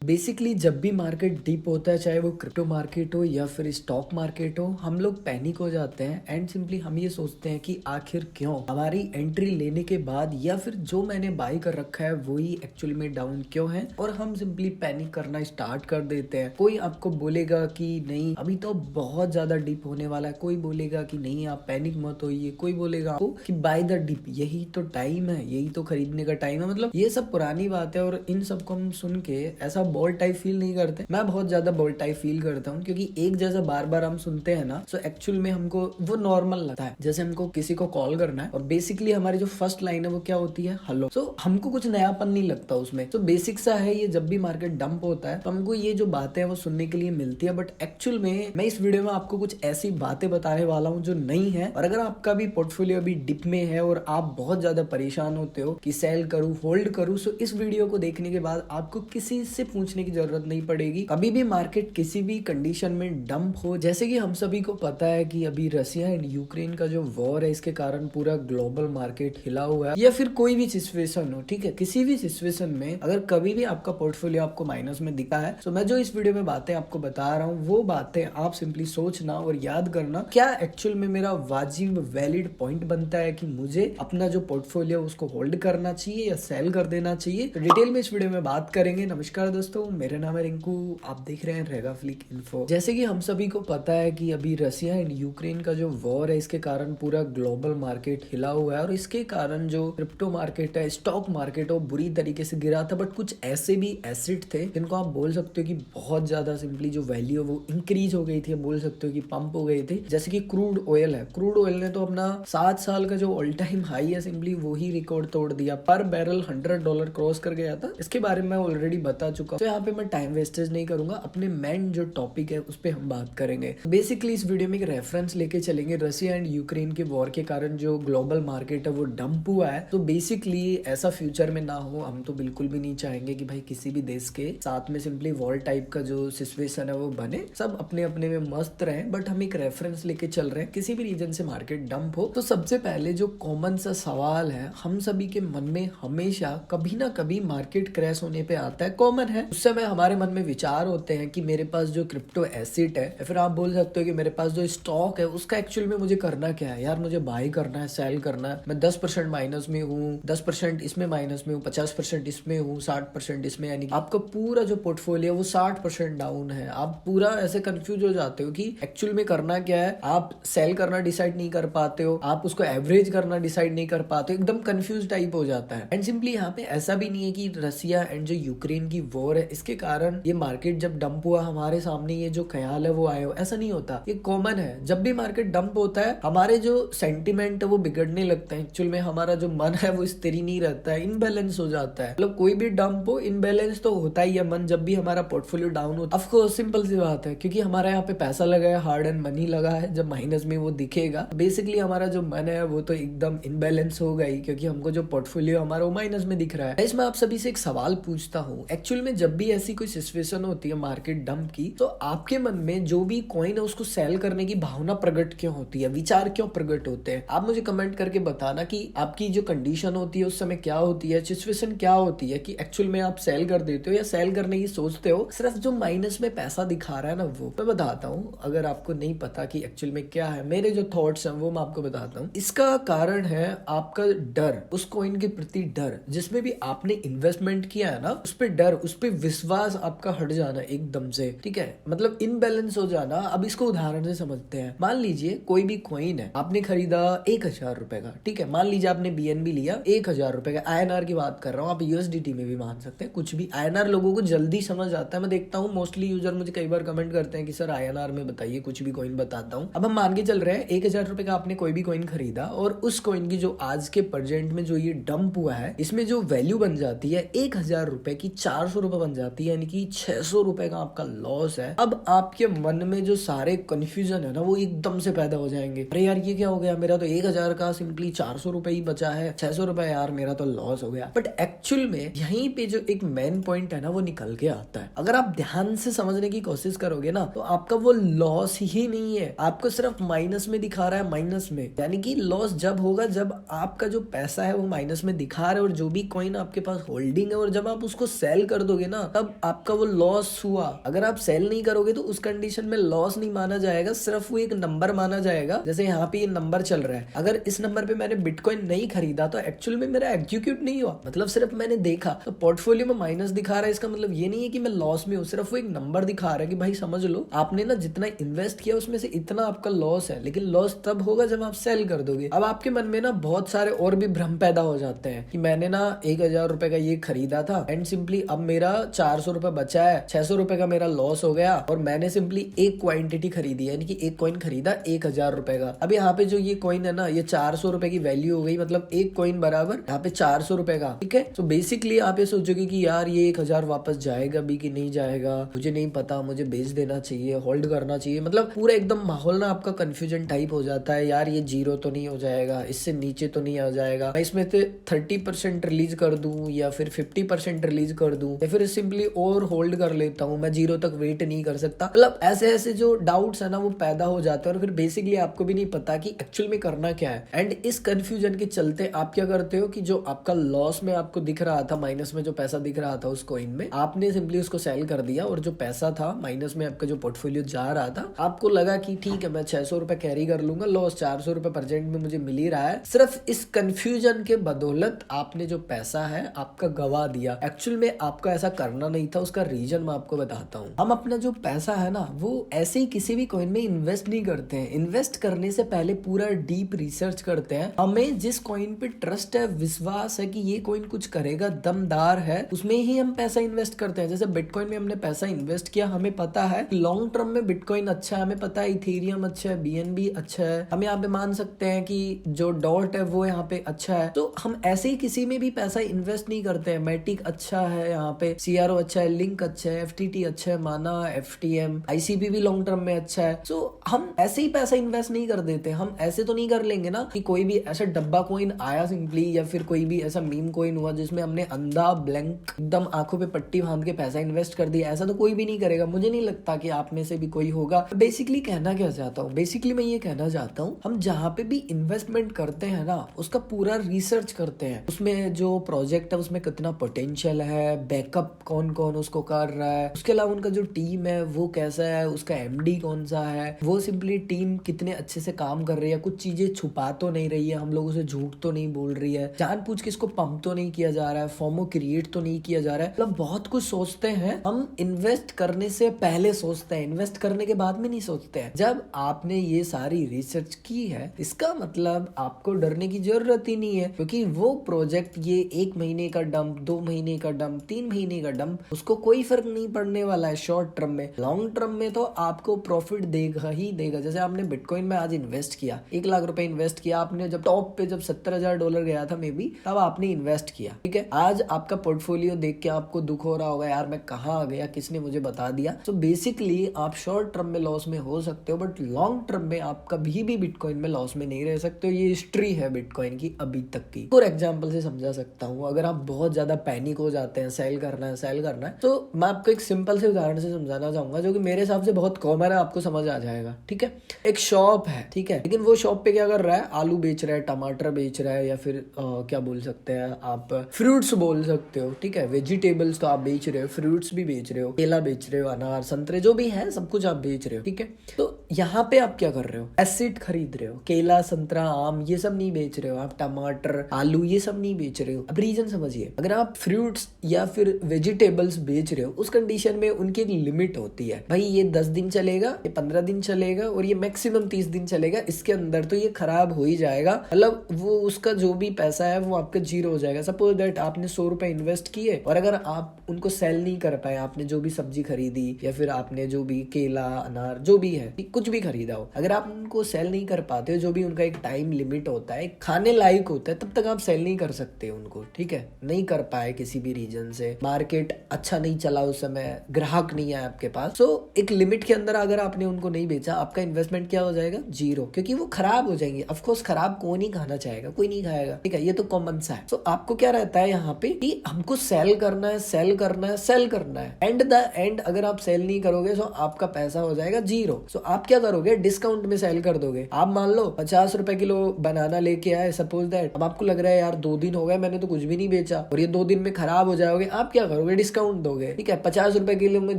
Basically जब भी market dip होता है, चाहे वो क्रिप्टो मार्केट हो या फिर स्टॉक मार्केट हो, हम लोग पैनिक हो जाते हैं एंड सिंपली हम ये सोचते हैं कि आखिर क्यों हमारी एंट्री लेने के बाद या फिर जो मैंने बाई कर रखा है वही एक्चुअली में डाउन क्यों है, और हम सिंपली पैनिक करना स्टार्ट कर देते हैं। कोई आपको बोलेगा कि नहीं अभी तो बहुत ज्यादा डिप होने वाला है, कोई बोलेगा कि नहीं आप पैनिक मत होइए, कोई बोलेगा आपको कि बाय द डिप, यही तो टाइम है, यही तो खरीदने का टाइम है। मतलब ये सब पुरानी बात है और इन सबको हम सुन के ऐसा बोल्ड टाइप फील नहीं करते। मैं बहुत ज्यादा बोल्ड टाइप फील करता हूँ क्योंकि एक जैसा बार बार हम सुनते हैं ना, तो एक्चुअल में हमको वो नॉर्मल लगता है। जैसे हमको किसी को कॉल करना है और बेसिकली हमारी जो फर्स्ट लाइन है वो क्या होती है, हेलो। सो हमको कुछ नयापन नहीं लगता उसमें। तो बेसिक सा है ये, जब भी मार्केट डंप होता है तो हमको ये जो बातें हैं वो सुनने के लिए मिलती है, बट एक्चुअल में मैं इस वीडियो में आपको कुछ ऐसी बातें बताने वाला हूँ जो नहीं है। और अगर आपका भी पोर्टफोलियो अभी डिप में है और आप बहुत ज्यादा परेशान होते हो कि सेल करूँ होल्ड करूँ, सो इस वीडियो को देखने के बाद आपको किसी से पूछने की जरूरत नहीं पड़ेगी। कभी भी मार्केट किसी भी कंडीशन में डंप हो, जैसे कि हम सभी को पता है कि अभी रशिया एंड यूक्रेन का जो वॉर है इसके कारण पूरा ग्लोबल मार्केट हिला हुआ है, या फिर कोई भी सिचुएशन हो, ठीक है, किसी भी सिचुएशन में अगर कभी भी आपका पोर्टफोलियो आपको माइनस में दिखा है, तो मैं जो इस वीडियो में बातें आपको बता रहा हूँ वो बातें आप सिंपली सोचना और याद करना, क्या एक्चुअल में मेरा वाजिब वैलिड पॉइंट बनता है कि मुझे अपना जो पोर्टफोलियो उसको होल्ड करना चाहिए या सेल कर देना चाहिए। तो डिटेल में इस वीडियो में बात करेंगे। नमस्कार दोस्तों, मेरा नाम है रिंकू, आप देख रहे हैं रेगा फ्लिक इन्फो। जैसे कि हम सभी को पता है कि अभी रशिया एंड यूक्रेन का जो वॉर है इसके कारण पूरा ग्लोबल मार्केट हिला हुआ है और इसके कारण जो क्रिप्टो मार्केट है, स्टॉक मार्केट है, बुरी तरीके से गिरा था। बट कुछ ऐसे भी एसेट थे जिनको आप बोल सकते हो कि बहुत ज्यादा सिंपली जो वैल्यू है वो इंक्रीज हो गई थी, बोल सकते हो कि पंप हो गई थी। जैसे कि क्रूड ऑयल है, क्रूड ऑयल ने तो अपना 7 साल का जो ऑल टाइम हाई है सिंपली वही रिकॉर्ड तोड़ दिया, पर बैरल $100 क्रॉस कर गया था। इसके बारे में मैं ऑलरेडी बता चुका हूं, तो यहाँ पे मैं टाइम वेस्टेज नहीं करूंगा, अपने मेन जो टॉपिक है उस पर हम बात करेंगे। बेसिकली इस वीडियो में एक रेफरेंस लेके चलेंगे, रशिया एंड यूक्रेन के वॉर के कारण जो ग्लोबल मार्केट है वो डंप हुआ है। तो बेसिकली ऐसा फ्यूचर में ना हो, हम तो बिल्कुल भी नहीं चाहेंगे कि भाई किसी भी देश के साथ में सिंपली वॉर टाइप का जो सिचुएशन है वो बने, सब अपने अपने में मस्त रहे। बट हम एक रेफरेंस लेके चल रहे हैं, किसी भी रीजन से मार्केट डंप हो तो सबसे पहले जो कॉमन सा सवाल है हम सभी के मन में हमेशा कभी ना कभी मार्केट क्रैश होने पे आता है, कॉमन है। उस समय हमारे मन में विचार होते हैं कि मेरे पास जो क्रिप्टो एसेट है या फिर आप बोल सकते हो कि मेरे पास जो स्टॉक है उसका एक्चुअल में मुझे करना क्या है। यार मुझे बाई करना है, सेल करना है, मैं 10% माइनस में हूँ, 10% इसमें माइनस में हूँ, 50% इसमें हूँ, 60% इसमें, यानी आपका पूरा जो पोर्टफोलियो वो 60% डाउन है। आप पूरा ऐसे कंफ्यूज हो जाते हो कि एक्चुअल में करना क्या है। आप सेल करना डिसाइड नहीं कर पाते हो, आप उसको एवरेज करना डिसाइड नहीं कर पाते हो, एकदम कंफ्यूज टाइप हो जाता है। एंड सिंपली यहाँ पे ऐसा भी नहीं है कि रशिया एंड जो यूक्रेन की वॉर है इसके कारण ये मार्केट जब डंप हुआ हमारे सामने ये जो ख्याल है वो आए हो, ऐसा नहीं होता। ये कॉमन है, जब भी मार्केट डंप होता है हमारे जो सेंटिमेंट है वो बिगड़ने लगता है। एक्चुअल में हमारा जो मन है वो स्थिर नहीं रहता है, इनबैलेंस हो जाता है। मतलब कोई भी डंप हो इनबैलेंस तो होता ही है मन, जब भी हमारा पोर्टफोलियो डाउन होता है। ऑफ कोर्स सिंपल सी बात है, क्योंकि हमारा यहाँ पे पैसा लगा है, हार्ड एंड मनी लगा है, जब माइनस में वो दिखेगा बेसिकली हमारा जो मन है वो तो एकदम इनबैलेंस होगा ही, क्योंकि हमको जो पोर्टफोलियो हमारा वो माइनस में दिख रहा है। इसमें आप सभी से एक सवाल पूछता हूँ, एक्चुअल में जब भी ऐसी कोई सिचुएशन होती है मार्केट डंप की, तो आपके मन में जो भी कॉइन है उसको सेल करने की भावना प्रकट क्यों होती है, विचार क्यों प्रकट होते हैं? आप मुझे कमेंट करके बताना कि आपकी जो कंडीशन होती है उस समय क्या होती है, सिचुएशन क्या होती है कि एक्चुअल में आप सेल कर देते हो या सेल करने की सोचते हो, सिर्फ जो माइनस में पैसा दिखा रहा है ना वो। मैं बताता हूँ, अगर आपको नहीं पता कि एक्चुअल में क्या है, मेरे जो थॉट्स हैं वो मैं आपको बताता हूँ। इसका कारण है आपका डर, उस कॉइन के प्रति डर, जिसमें भी आपने इन्वेस्टमेंट किया है ना उस पे डर, उस पे विश्वास आपका हट जाना एकदम से, ठीक है, मतलब इनबैलेंस हो जाना। अब इसको उदाहरण से समझते हैं। मान लीजिए कोई भी कॉइन है, आपने खरीदा 1000 रुपए का, ठीक है, मान लीजिए आपने बीएनबी लिया 1000 रुपए का, आईएनआर की बात कर रहा हूँ, आप यूएसडीटी में भी मान सकते हैं, कुछ भी। आईएनआर लोगों को जल्दी समझ आता है, मैं देखता हूँ मोस्टली यूजर मुझे कई बार कमेंट करते हैं कि सर आईएनआर में बताइए, कुछ भी कॉइन बताता हूँ। अब हम मान के चल रहे हैं 1000 रुपए का आपने कोई भी कॉइन खरीदा और उस कॉइन की जो आज के प्रेजेंट में जो ये डंप हुआ है इसमें जो वैल्यू बन जाती है 1000 रुपए की 400 रुपए बन जाती है, यानी कि 600 रुपए का आपका लॉस है। अब आपके मन में जो सारे कंफ्यूजन है ना वो एकदम से पैदा हो जाएंगे, अरे यार ये क्या हो गया, मेरा तो 1000 का सिंपली 400 रुपए ही बचा है, 600 रुपए यार मेरा तो लॉस हो गया। बट एक्चुअल में यहीं पे जो एक मेन पॉइंट है ना वो निकल के आता है। अगर आप ध्यान से समझने की कोशिश करोगे ना तो आपका वो लॉस ही नहीं है, आपको सिर्फ माइनस में दिखा रहा है, माइनस में। यानी कि लॉस जब होगा जब आपका जो पैसा है वो माइनस में दिखा रहा है और जो भी कॉइन आपके पास होल्डिंग है, और जब आप उसको सेल कर दोगे करोगे ना तब आपका वो लॉस हुआ। अगर आप सेल नहीं करोगे तो उस कंडीशन में लॉस नहीं माना जाएगा, सिर्फ वो एक नंबर माना जाएगा। जैसे यहाँ पे ये नंबर चल रहा है, अगर इस नंबर पे मैंने बिटकॉइन नहीं खरीदा तो एक्चुअल में मेरा एग्जीक्यूट नहीं हुआ, मतलब सिर्फ मैंने देखा। तो पोर्टफोलियो में माइनस दिखा रहा है, इसका मतलब ये नहीं है कि मैं लॉस में हूँ, सिर्फ वो एक नंबर दिखा रहा है कि भाई समझ लो आपने ना जितना इन्वेस्ट किया उसमें से इतना आपका लॉस है, लेकिन लॉस तब होगा जब आप सेल कर दोगे। अब आपके मन में ना बहुत सारे और भी भ्रम पैदा हो जाते हैं कि मैंने ना 1,000 रुपए का ये खरीदा था एंड सिंपली अब मेरा 400 रुपए बचा है, 600 रुपए का मेरा लॉस हो गया और मैंने सिंपली एक क्वांटिटी खरीदी, यानी कि एक कॉइन खरीदा 1,000 रुपए का। अब यहाँ पे जो ये कॉइन है ना, ये 400 रुपए की वैल्यू हो गई, मतलब एक कॉइन बराबर यहाँ पे 400 रुपए का, ठीक है। तो बेसिकली आप ये सोचोगे कि यार ये 1,000 वापस जाएगा भी कि नहीं जाएगा, मुझे नहीं पता, मुझे बेच देना चाहिए, होल्ड करना चाहिए, मतलब पूरा एकदम माहौल ना आपका कंफ्यूजन टाइप हो जाता है। यार ये 0 तो नहीं हो जाएगा, इससे नीचे तो नहीं आ जाएगा, मैं इसमें से 30% रिलीज कर दूं या फिर 50% रिलीज कर दूं या फिर सिंपली और होल्ड कर लेता हूँ, मैं 0 तक वेट नहीं कर सकता। मतलब ऐसे ऐसे जो डाउट्स है ना वो पैदा हो जाते हैं और फिर बेसिकली आपको भी नहीं पता कि एक्चुअल में करना क्या है। एंड इस कंफ्यूजन के चलते आप क्या करते हो कि जो आपका लॉस में आपको दिख रहा था, माइनस में जो पैसा दिख रहा था उस कॉइन में, आपने सिंपली उसको सेल कर दिया और जो पैसा था माइनस में आपका जो पोर्टफोलियो जा रहा था, आपको लगा कि ठीक है मैं 600 रुपए कैरी कर लूंगा, लॉस 400 रुपए प्रेजेंट में मुझे मिल ही रहा है। सिर्फ इस कंफ्यूजन के बदौलत आपने जो पैसा है आपका गवा दिया। एक्चुअल में आपका ऐसा करना नहीं था, उसका रीजन मैं आपको बताता हूँ। हम अपना जो पैसा है ना वो ऐसे ही किसी भी कॉइन में इन्वेस्ट नहीं करते हैं। इन्वेस्ट करने से पहले पूरा डीप रिसर्च करते हैं। हमें जिस कॉइन पे ट्रस्ट है, विश्वास है कि ये कॉइन कुछ करेगा, दमदार है, उसमें ही हम पैसा इन्वेस्ट करते हैं। जैसे बिटकॉइन में हमने पैसा इन्वेस्ट किया, हमें पता है लॉन्ग टर्म में बिटकॉइन अच्छा है, हमें पता है इथेरियम अच्छा है, BNB अच्छा है, हम यहाँ पे मान सकते हैं कि जो डॉट है वो यहाँ पे अच्छा है। तो हम ऐसे ही किसी में भी पैसा इन्वेस्ट नहीं करते हैं। मैटिक अच्छा है, यहाँ पे CRO अच्छा है, लिंक अच्छा है, FTT अच्छा है, माना, FTM, ICP भी लॉन्ग टर्म में अच्छा है। सो हम ऐसे ही पैसा इन्वेस्ट नहीं कर देते। हम ऐसे तो नहीं कर लेंगे ना कि कोई भी ऐसा डब्बा कॉइन आया सिंपली या फिर कोई भी ऐसा मीम कॉइन हुआ जिसमें हमने अंधा ब्लैंक एकदम आंखों पे पट्टी बांध के पैसा इन्वेस्ट कर दिया। ऐसा तो कोई भी नहीं करेगा, मुझे नहीं लगता कि आप में से भी कोई होगा। बेसिकली कहना क्या चाहता हूँ, बेसिकली मैं ये कहना चाहता हूँ हम जहाँ पे भी इन्वेस्टमेंट करते हैं ना उसका पूरा रिसर्च करते हैं, उसमें जो प्रोजेक्ट है उसमें कितना पोटेंशियल है, बैकअप कौन कौन उसको कर रहा है, उसके अलावा उनका जो टीम है वो कैसा है, उसका MD कौन सा है, वो सिंपली टीम कितने अच्छे से काम कर रही है, कुछ चीजें छुपा तो नहीं रही है, हम लोगों से झूठ तो नहीं बोल रही है, जानबूझ के इसको पंप तो नहीं किया जा रहा है, फॉर्मो क्रिएट तो नहीं किया जा रहा है। मतलब बहुत कुछ सोचते हैं हम, इन्वेस्ट करने से पहले सोचते हैं, इन्वेस्ट करने के बाद में नहीं सोचते हैं। जब आपने ये सारी रिसर्च की है इसका मतलब आपको डरने की जरूरत ही नहीं है, क्योंकि वो प्रोजेक्ट ये 1 महीने का डंप, 2 महीने का डंप, 3 महीने का डंप, उसको कोई फर्क नहीं पड़ने वाला है शॉर्ट टर्म में। लॉन्ग टर्म में तो आपको प्रॉफिट देगा ही देगा। जैसे आपने बिटकॉइन में आज इन्वेस्ट किया, 1 लाख रुपए इन्वेस्ट किया आपने, जब टॉप पे जब $70,000 गया था मे बी, तब आपने इन्वेस्ट किया, ठीक है। आज आपका पोर्टफोलियो देख के आपको दुख हो रहा होगा, यार मैं कहाँ आ गया, किसने मुझे बता दिया। तो बेसिकली आप शॉर्ट टर्म में लॉस में हो सकते हो, बट लॉन्ग टर्म में आप कभी भी बिटकॉइन में लॉस में नहीं रह सकते हो। ये हिस्ट्री है बिटकॉइन की अभी तक की। और एग्जाम्पल से समझा सकता हूँ, अगर आप बहुत ज्यादा पैनिक हो जाते हैं, सेल करना है, तो मैं आपको एक सिंपल से उदाहरण से समझाना चाहूंगा जो कि मेरे हिसाब से बहुत कॉमन है, आपको समझ आ जाएगा, ठीक है। एक शॉप है, ठीक है, लेकिन वो शॉप पे क्या कर रहा है, आलू बेच रहा है, टमाटर बेच रहा है, या फिर क्या बोल सकते हैं आप, फ्रूट्स बोल सकते हो, ठीक है। वेजिटेबल्स तो आप बेच रहे हो, फ्रूट्स भी बेच रहे हो, केला बेच रहे हो, अनार, संतरे, जो भी है सब कुछ आप बेच रहे हो, ठीक है। तो यहाँ पे आप क्या कर रहे हो, एसेट खरीद रहे हो, केला, संतरा, आम, ये सब नहीं बेच रहे हो आप, टमाटर, आलू, ये सब नहीं बेच रहे हो। अब रीजन समझिए, अगर आप फ्रूट्स या फिर वेजिटेबल्स बेच रहे हो उस कंडीशन में उनकी एक लिमिट होती है, भाई ये 10 दिन चलेगा, ये 15 दिन चलेगा और ये मैक्सिमम 30 दिन चलेगा, इसके अंदर तो ये खराब हो ही जाएगा, मतलब वो उसका जो भी पैसा है वो आपका 0 हो जाएगा। सपोज दैट आपने 100 रुपए इन्वेस्ट किए और अगर आप उनको सेल नहीं कर पाए, आपने जो भी सब्जी खरीदी या फिर आपने जो भी केला, अनार, जो भी है, कुछ भी खरीदा हो, अगर आप उनको सेल नहीं कर पाते हो, जो भी उनका एक टाइम लिमिट होता है, खाने लायक होता है, तब तक आप सेल नहीं कर सकते उनको, ठीक है। नहीं कर पाए किसी भी रीजन से, मार्केट अच्छा नहीं चला उस समय, ग्राहक नहीं है आपके पास, तो एक लिमिट के अंदर अगर आपने उनको नहीं बेचा, आपका इन्वेस्टमेंट क्या हो जाएगा, 0, क्योंकि वो खराब हो जाएंगे। ऑफ कोर्स खराब कौन ही खाना चाहेगा, कोई नहीं खाएगा, ठीक है, ये तो कॉमन सा है। तो आपको क्या रहता है यहाँ पे कि हमको सेल करना है, सेल करना है, सेल करना है, एंड द एंड अगर आप सेल नहीं करोगे तो आपका पैसा हो जाएगा 0। सो आप क्या करोगे, डिस्काउंट में सेल कर दोगे। आप मान लो 50 रुपए किलो बनाना लेके आए, सपोज दैट, अब आपको लग रहा है यार 2 दिन हो गए मैंने तो कुछ भी नहीं बेचा और ये 2 दिन में खराब हो जाओगे, आप क्या करोगे, डिस्काउंट दोगे, ठीक है, 50 रुपए किलो में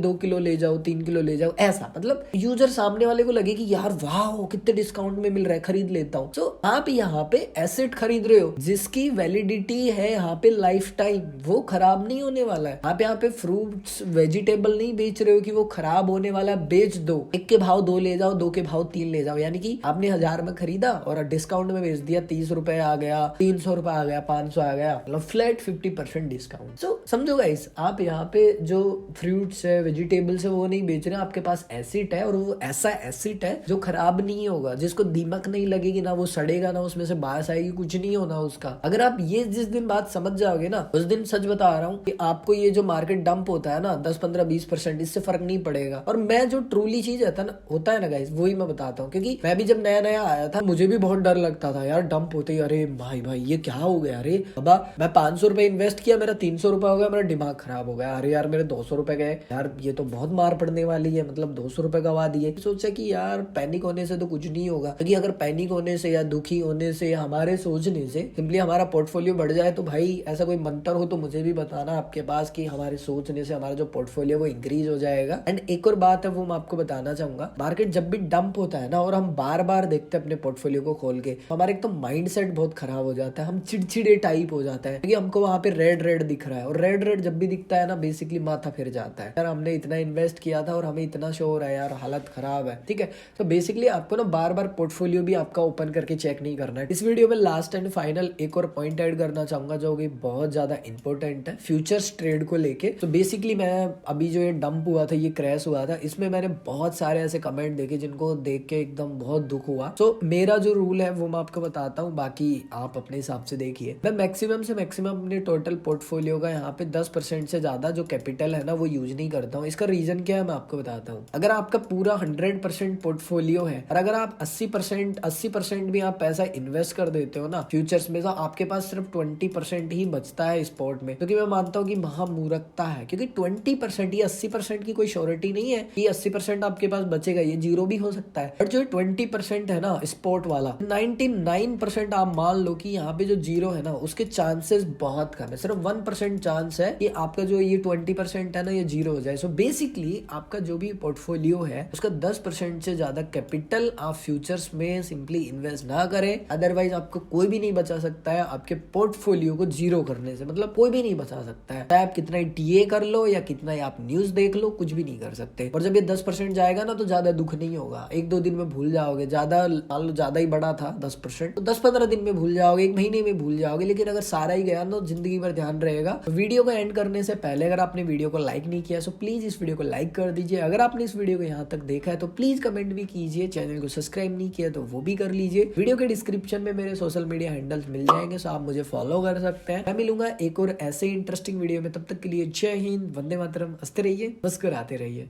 2 किलो ले जाओ, 3 किलो ले जाओ, ऐसा। मतलब यूजर सामने वाले को लगे कि यार वाह कितने डिस्काउंट में मिल रहा है, खरीद लेता हूँ। तो आप यहाँ पे एसेट खरीद रहे हो जिसकी वैलिडिटी है यहाँ पे लाइफ टाइम, वो खराब नहीं होने वाला है। आप यहाँ पे फ्रूट्स वेजिटेबल नहीं बेच रहे हो कि वो खराब होने वाला है, बेच दो, 1 के भाव 2 ले जाओ, 2 के भाव 3 ले जाओ, यानी कि आपने 1000 में खरीदा और डिस्काउंट में बेच दिया, 30 रुपए आ गया, 300 रुपए आ गया, 500 आ गया, मतलब फ्लैट 50% डिस्काउंट। सो समझो गाइस, आप यहाँ पे जो फ्रूट्स है वेजिटेबल्स है वो नहीं बेच रहे, आपके पास एसिड है और वो ऐसा एसिड है जो खराब नहीं होगा, जिसको दीमक नहीं लगेगी, ना वो सड़ेगा, ना उसमें से बास आएगी, कुछ नहीं होना उसका। अगर आप ये जिस दिन बात समझ जाओगे ना, उस दिन सच बता रहा हूँ कि आपको ये जो मार्केट डंप होता है ना 10-15-20%, इससे फर्क नहीं पड़ेगा। और मैं जो ट्रूली चीज होता है ना गाइस, वही मैं बताता हूँ, क्योंकि मैं भी जब नया नया आया था मुझे भी बहुत डर लगता था यार, डंप होते ही अरे भाई ये क्या हो गया, अरे बाबा मैं 500 रुपए इन्वेस्ट किया, मेरा 300 रुपए हो गया, मेरा दिमाग खराब हो गया, अरे यार मेरे 200 रुपए गए, यार ये तो बहुत मार पड़ने वाली है, मतलब 200 रुपए गवा दिए। सोचा कि यार पैनिक होने से तो कुछ नहीं होगा, क्योंकि अगर पैनिक होने से या दुखी होने से या हमारे सोचने से सिंपली हमारा पोर्टफोलियो बढ़ जाए, तो भाई ऐसा कोई मंत्र हो तो मुझे भी बताना आपके पास कि हमारे सोचने से हमारा जो पोर्टफोलियो वो इंक्रीज हो जाएगा। एंड एक और बात है वो मैं आपको बताना चाहूंगा, मार्केट जब भी डंप होता है ना और हम बार बार देखते हैं अपने पोर्टफोलियो को खोल के, हमारे एक तो माइंड सेट बहुत खराब हो जाता है, हम चिड़चिड़े टाइप हो जाता है, क्योंकि हमको वहां पे रेड दिख रहा है, और रेड जब भी दिखता है ना बेसिकली माथा फिर जाता है, यार हमने इतना इन्वेस्ट किया था और हमें इतना शो हो रहा है, यार हालत खराब है, ठीक है। तो बेसिकली आपको ना बार बार पोर्टफोलियो भी आपका ओपन करके चेक नहीं करना है। इस वीडियो में लास्ट एंड फाइनल एक और पॉइंट ऐड करना चाहूंगा जो कि बहुत ज्यादा इंपॉर्टेंट है फ्यूचर्स ट्रेड को लेके। तो बेसिकली मैं अभी जो ये डंप हुआ था, ये क्रैश हुआ था, इसमें मैंने बहुत सारे ऐसे कमेंट देखे जिनको देख के एकदम बहुत दुख हुआ। तो मेरा जो रूल है वो मैं आपको बताता हूँ, बाकी आप अपने हिसाब से देखिए। मैं मैक्सिमम से मैक्सिमम अपने टोटल पोर्टफोलियो का यहाँ पे 10% से ज्यादा जो कैपिटल है ना वो यूज नहीं करता हूँ। इसका रीजन क्या है मैं आपको बताता हूँ। अगर आपका पूरा 100% पोर्टफोलियो है और अगर आप 80% भी आप पैसा इन्वेस्ट कर देते हो ना फ्यूचर्स में, तो आपके पास सिर्फ 20% ही बचता है स्पॉट में, क्योंकि मैं मानता हूँ कि महामूर्खता है, क्योंकि 20% या 80% की कोई श्योरिटी नहीं है कि 80% आपके पास बचेगा, ये जीरो भी हो सकता है। बट जो 20% है ना स्पॉट वाला, 99% आप मान लो कि यहाँ पे जो जीरो है ना उसके चांसेस बहुत कम है, सिर्फ 1% चांस है कि आपका जो ये 20% है ना ये जीरो हो जाए। सो बेसिकली आपका जो भी पोर्टफोलियो है उसका 10% से ज्यादा कैपिटल आप फ्यूचर्स में सिंपली इन्वेस्ट ना करें, अदरवाइज आपको कोई भी नहीं बचा सकता है आपके पोर्टफोलियो को जीरो करने से, मतलब कोई भी नहीं बचा सकता है, चाहे आप कितना ही टीए कर लो या कितना ही आप न्यूज देख लो, कुछ भी नहीं कर सकते। और जब ये 10% जाएगा ना तो ज्यादा दुख नहीं होगा, 1-2 दिन में भूल जाओगे, ज्यादा मान लो ज्यादा ही बड़ा था 10%, तो 10-15 दिन में भूल जाओगे, 1 महीने में भूल जाओगे, लेकिन अगर सारा ही गया ना जिंदगी भर ध्यान रहेगा। वीडियो को एंड करने से पहले अगर आपने वीडियो को लाइक नहीं किया तो प्लीज इस वीडियो को लाइक कर दीजिए, अगर आपने इस वीडियो को यहाँ तक देखा है तो प्लीज कमेंट भी कीजिए, चैनल को सब्सक्राइब नहीं किया तो वो भी कर लीजिए। वीडियो के डिस्क्रिप्शन में मेरे सोशल मीडिया हैंडल्स मिल जाएंगे, सो आप मुझे फॉलो कर सकते हैं। मैं मिलूंगा एक और ऐसे इंटरेस्टिंग वीडियो में, तब तक के लिए जय हिंद, वंदे मातरम, हंसते रहिए, मुस्कुराते रहिए।